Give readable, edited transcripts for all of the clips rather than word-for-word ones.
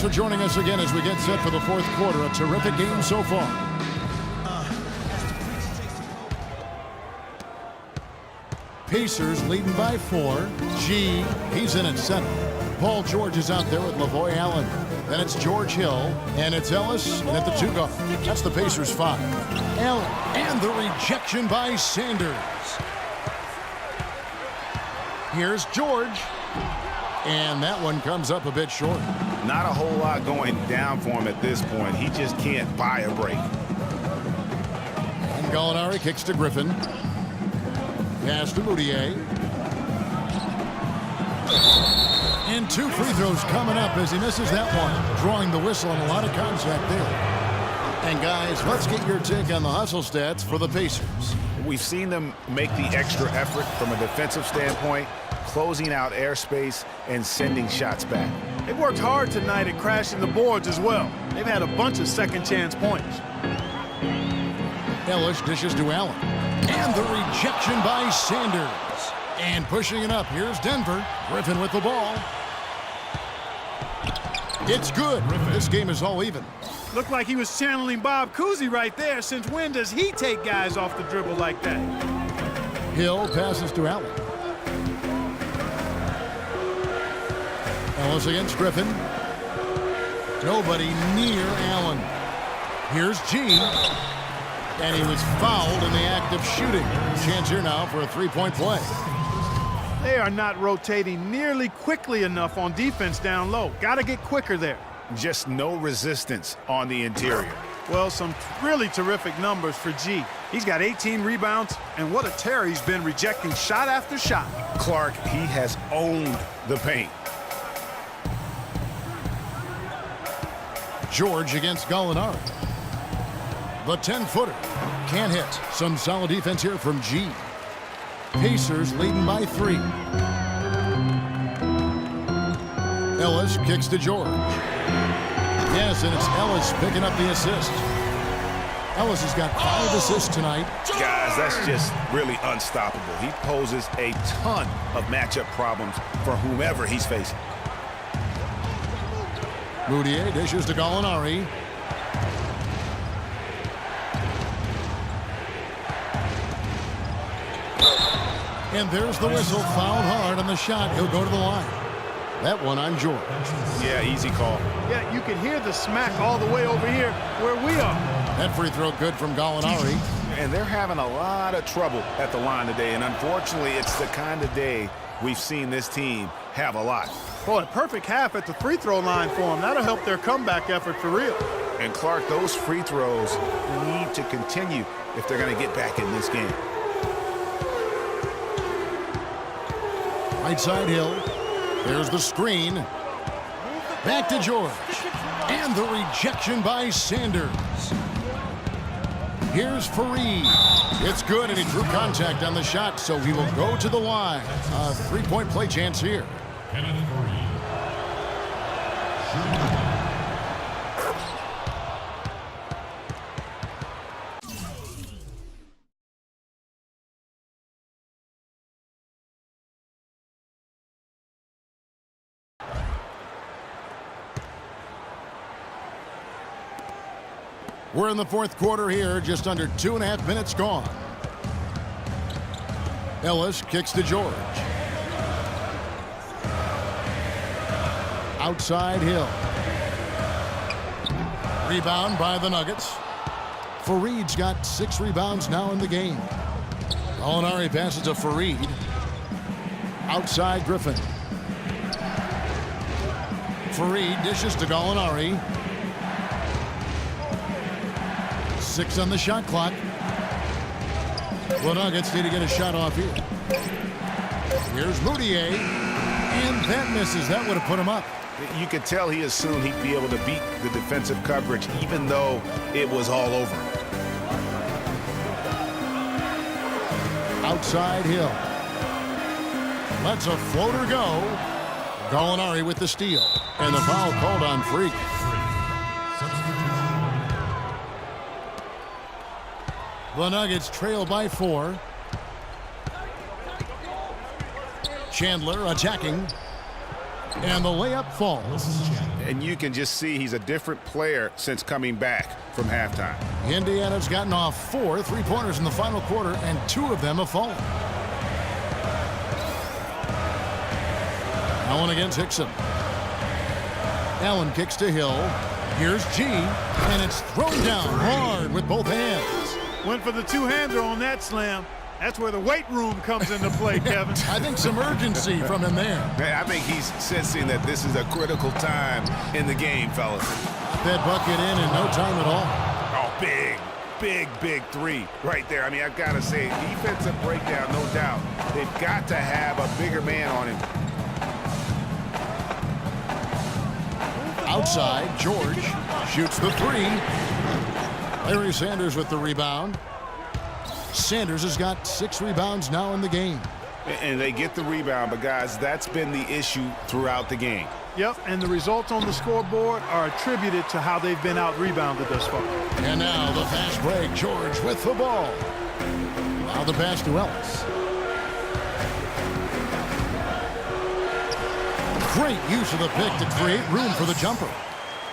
Thanks for joining us again as we get set for the fourth quarter. A terrific game so far. Pacers leading by 4. G, he's in at center. Paul George is out there with Lavoy Allen. Then it's George Hill, and it's Ellis at the 2 guard. That's the Pacers 5. Allen, and the rejection by Sanders. Here's George. And that one comes up a bit short. Not a whole lot going down for him at this point. He just can't buy a break. And Gallinari kicks to Griffin. Pass to Moutier. And 2 free throws coming up as he misses that one. Drawing the whistle and a lot of contact there. And guys, let's get your take on the hustle stats for the Pacers. We've seen them make the extra effort from a defensive standpoint, closing out airspace and sending shots back. They worked hard tonight at crashing the boards as well. They've had a bunch of second chance points. Ellis dishes to Allen. And the rejection by Sanders. And pushing it up, here's Denver. Griffin with the ball. It's good. This game is all even. Looked like he was channeling Bob Cousy right there. Since when does he take guys off the dribble like that? Hill passes to Allen. Ellis against Griffin. Nobody near Allen. Here's G. And he was fouled in the act of shooting. Chance here now for a three-point play. They are not rotating nearly quickly enough on defense down low. Got to get quicker there. Just no resistance on the interior. Well, some really terrific numbers for G. He's got 18 rebounds, and what a tear he's been rejecting shot after shot. Clark, he has owned the paint. George against Gallinari. The 10-footer can't hit. Some solid defense here from G. Pacers leading by 3. Ellis kicks to George. Yes, and it's Ellis picking up the assist. Ellis has got 5 assists tonight. Guys, that's just really unstoppable. He poses a ton of matchup problems for whomever he's facing. Moutier dishes to Gallinari. And there's the whistle. Fouled hard on the shot. He'll go to the line. That one on George. Yeah, easy call. Yeah, you can hear the smack all the way over here where we are. That free throw good from Gallinari. And they're having a lot of trouble at the line today. And unfortunately, it's the kind of day we've seen this team have a lot. Boy, perfect half at the free throw line for them. That'll help their comeback effort for real. And Clark, those free throws need to continue if they're going to get back in this game. Right side Hill. There's the screen. Back to George. And the rejection by Sanders. Here's Fareed. It's good, and he drew contact on the shot, so he will go to the line. A three-point play chance here. We're in the fourth quarter here, just under 2.5 minutes gone. Ellis kicks to George. Outside Hill. Rebound by the Nuggets. Fareed's got 6 rebounds now in the game. Gallinari passes to Fareed. Outside Griffin. Fareed dishes to Gallinari. 6 on the shot clock. The Nuggets need to get a shot off here. Here's Moutier. And that misses. That would have put him up. You could tell he assumed he'd be able to beat the defensive coverage, even though it was all over. Outside Hill. Lets a floater go. Gallinari with the steal. And the foul called on Freak. The Nuggets trail by 4. Chandler attacking. And the layup falls. And you can just see he's a different player since coming back from halftime. Indiana's gotten off 4 3-pointers in the final quarter, and 2 of them have fallen. Allen against Hickson. Allen kicks to Hill. Here's G, and it's thrown down hard with both hands. Went for the two-hander on that slam. That's where the weight room comes into play, Kevin. I think some urgency from him there. I think he's sensing that this is a critical time in the game, fellas. That bucket in no time at all. Oh, big three right there. I mean, I've got to say, defensive breakdown, no doubt. They've got to have a bigger man on him. Outside, George shoots the 3. Larry Sanders with the rebound. Sanders has got 6 rebounds now in the game. And they get the rebound, but guys, that's been the issue throughout the game. Yep, and the results on the scoreboard are attributed to how they've been out-rebounded thus far. And now the fast break. George with the ball. Now the pass to Ellis. Great use of the pick to create room for the jumper.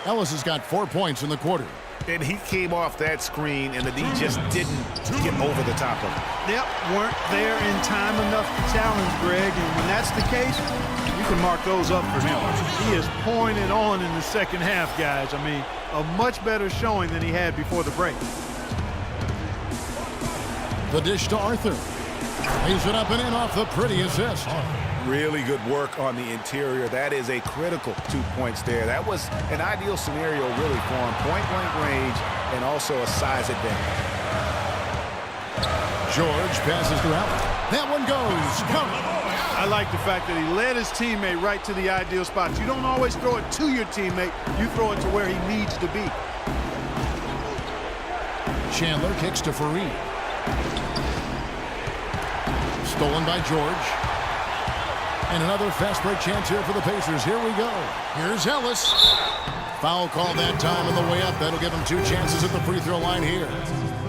Ellis has got 4 points in the quarter. And he came off that screen, and the D just didn't get over the top of it. Yep, weren't there in time enough to challenge Greg, and when that's the case, you can mark those up for him. He is pouring it on in the second half, guys. I mean, a much better showing than he had before the break. The dish to Arthur. Lays it up and in off the pretty assist. Really good work on the interior. That is a critical 2 points there. That was an ideal scenario really for him. Point-blank range and also a size advantage. George passes to Allen. That one goes. Come. I like the fact that he led his teammate right to the ideal spot. You don't always throw it to your teammate. You throw it to where he needs to be. Chandler kicks to Fareed. Stolen by George. And another fast break chance here for the Pacers. Here we go. Here's Ellis. Foul call that time on the way up. That'll give him 2 chances at the free throw line here.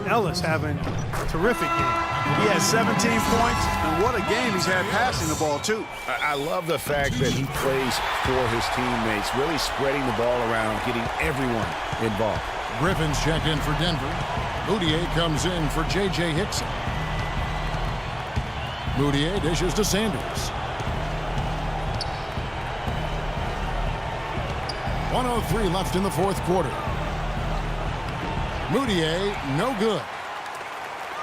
Ellis having a terrific game. He has 17 points, and what a game he's had passing the ball, too. I love the fact that he plays for his teammates, really spreading the ball around, getting everyone involved. Griffin's checked in for Denver. Moutier comes in for J.J. Hickson. Moutier dishes to Sanders. 1:03 left in the fourth quarter. Moutier, no good.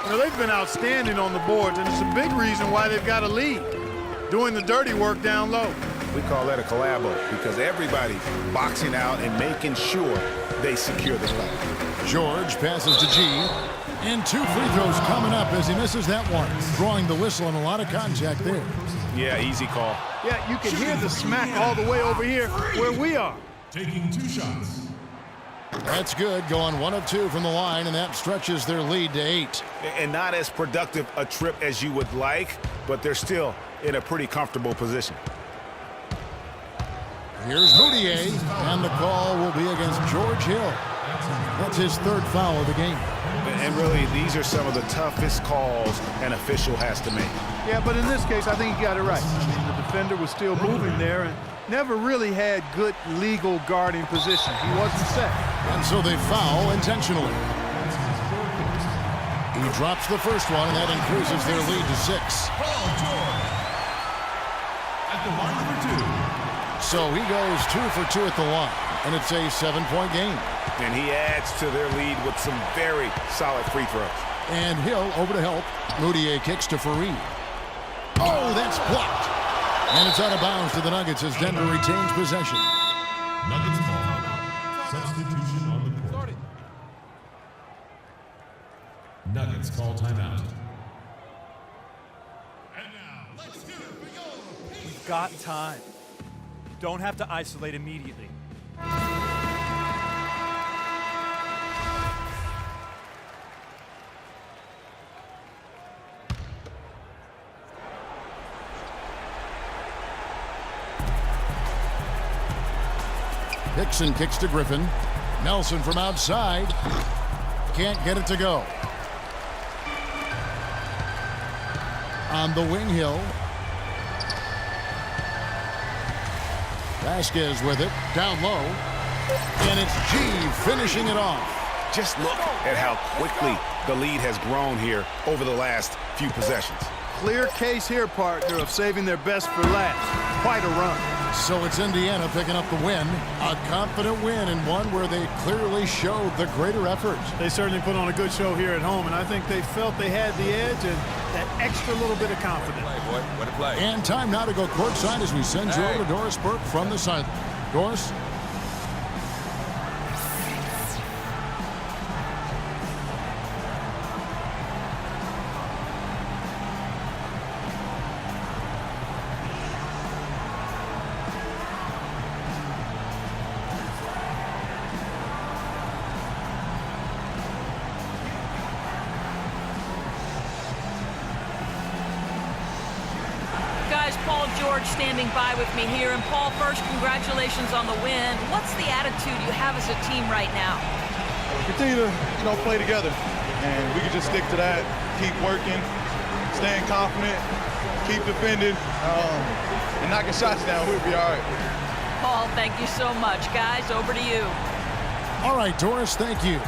You know, they've been outstanding on the boards, and it's a big reason why they've got a lead, doing the dirty work down low. We call that a collabo because everybody's boxing out and making sure they secure the play. George passes to G. And 2 free throws coming up as he misses that one. Drawing the whistle and a lot of contact there. Yeah, easy call. Yeah, you can hear the smack all the way over here where we are. Taking 2 shots. That's good, going 1 of 2 from the line, and that stretches their lead to 8. And not as productive a trip as you would like, but they're still in a pretty comfortable position. Here's Moutier, and the call will be against George Hill. That's his 3rd foul of the game. And really, these are some of the toughest calls an official has to make. Yeah, but in this case, I think he got it right. I mean, the defender was still moving there and never really had good legal guarding position. He wasn't set. And so they foul intentionally. He drops the first one, and that increases their lead to 6. Paul George at the line for 2. So he goes 2 for 2 at the line, and it's a 7-point game. And he adds to their lead with some very solid free throws. And Hill over to help. Moutier kicks to Fareed. Oh, that's blocked. And it's out of bounds to the Nuggets as Denver retains possession. Nuggets ball. Substitution on the court. Nuggets call timeout. And now, let's hear it for your Pacers. We've got time. Don't have to isolate immediately. Hickson kicks to Griffin. Nelson from outside. Can't get it to go. On the wing, Hill. Vasquez with it, down low. And it's G finishing it off. Just look at how quickly the lead has grown here over the last few possessions. Clear case here, partner, of saving their best for last. Quite a run. So it's Indiana picking up the win. A confident win, and one where they clearly showed the greater effort. They certainly put on a good show here at home, and I think they felt they had the edge and that extra little bit of confidence. And time now to go courtside as we send you over to Doris Burke from the sideline. Doris? Paul George standing by with me here. And Paul, first, congratulations on the win. What's the attitude you have as a team right now? Continue to, play together, and we can just stick to that. Keep working, staying confident, keep defending, and knocking shots down. We'll be all right. Paul, thank you so much. Guys, over to you. All right, Doris, thank you.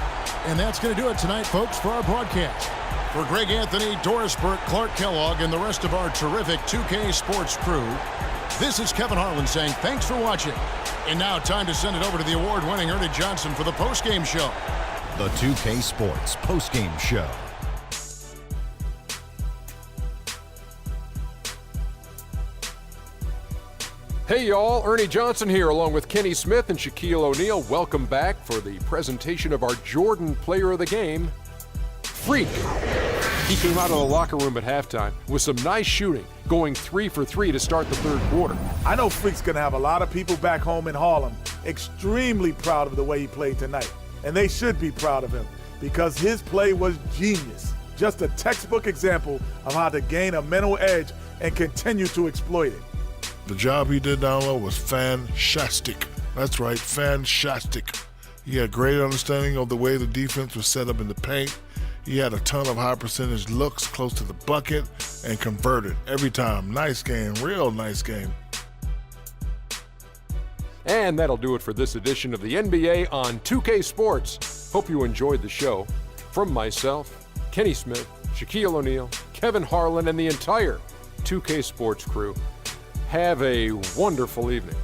And that's going to do it tonight, folks, for our broadcast. For Greg Anthony, Doris Burke, Clark Kellogg, and the rest of our terrific 2K Sports crew, this is Kevin Harlan saying thanks for watching. And now time to send it over to the award-winning Ernie Johnson for the postgame show. The 2K Sports postgame show. Hey y'all, Ernie Johnson here along with Kenny Smith and Shaquille O'Neal. Welcome back for the presentation of our Jordan Player of the Game, Freak. He came out of the locker room at halftime with some nice shooting, going 3 for 3 to start the third quarter. I know Freak's going to have a lot of people back home in Harlem extremely proud of the way he played tonight. And they should be proud of him because his play was genius. Just a textbook example of how to gain a mental edge and continue to exploit it. The job he did down low was fantastic. That's right, fantastic. He had great understanding of the way the defense was set up in the paint. He had a ton of high percentage looks close to the bucket and converted every time. Nice game, real nice game. And that'll do it for this edition of the NBA on 2K Sports. Hope you enjoyed the show. From myself, Kenny Smith, Shaquille O'Neal, Kevin Harlan, and the entire 2K Sports crew, have a wonderful evening.